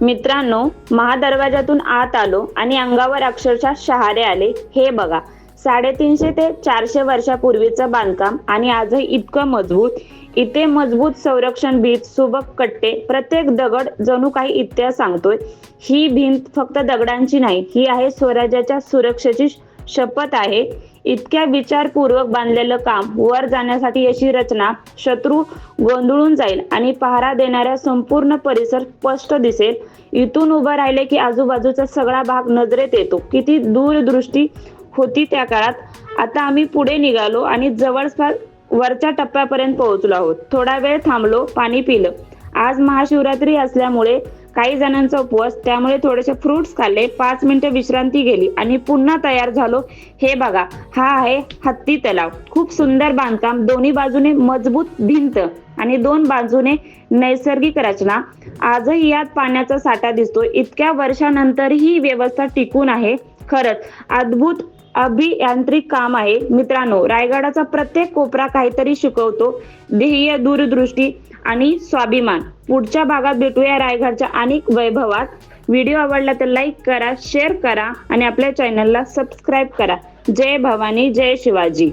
मित्रांनो, महादरवाजातून आत आलो आणि अंगावर अक्षरशः शहारे आले. हे बघा, 350 ते 400 वर्षापूर्वीचं बांधकाम आणि आजही इतकं मजबूत. इथे मजबूत संरक्षण भिंत, सुबक कट्टे, प्रत्येक दगड जणू काही इतिहास सांगतोय. ही भिंत फक्त दगडांची नाही, ही आहे स्वराज्याच्या सुरक्षेची शपथ आहे. इतक्या विचारपूर्वक बांधलेलं काम, वर जाण्यासाठी अशी रचना, शत्रू गोंधळून जाईल आणि पहारा देणाऱ्या संपूर्ण परिसर स्पष्ट दिसेल. इथून उभं राहिले की आजूबाजूचा सगळा भाग नजरेत येतो. किती दूरदृष्टी होती त्या काळात. आता आम्ही पुढे निघालो आणि जवळपास वरच्या टप्प्यापर्यंत पोहोचलो आहोत. थोडा वेळ थांबलो, पाणी पिलं. आज महाशिवरात्री असल्यामुळे काही जणांचा उपवास, त्यामुळे थोडेसे फ्रुट्स खाल्ले. 5 मिनिटं विश्रांती गेली आणि पुन्हा तयार झालो. हे बघा, हा आहे हत्ती तलाव. खूप सुंदर बांधकाम, दोन्ही बाजूने मजबूत भिंत आणि 2 बाजूने नैसर्गिक रचना. आजही यात पाण्याचा साठा दिसतोय. इतक्या वर्षानंतरही ही व्यवस्था टिकून आहे. खरंच अद्भुत अभियांत्रिक काम आहे. मित्रांनो, रायगडाचा प्रत्येक कोपरा काहीतरी शिकवतो. ध्येय, दूरदृष्टी आणि स्वाभिमान. पुढच्या भागात भेटूया रायगडच्या अनेक वैभवात. व्हिडिओ आवडला तर लाईक करा, शेअर करा आणि आपल्या चॅनलला सबस्क्राईब करा. जय भवानी, जय शिवाजी.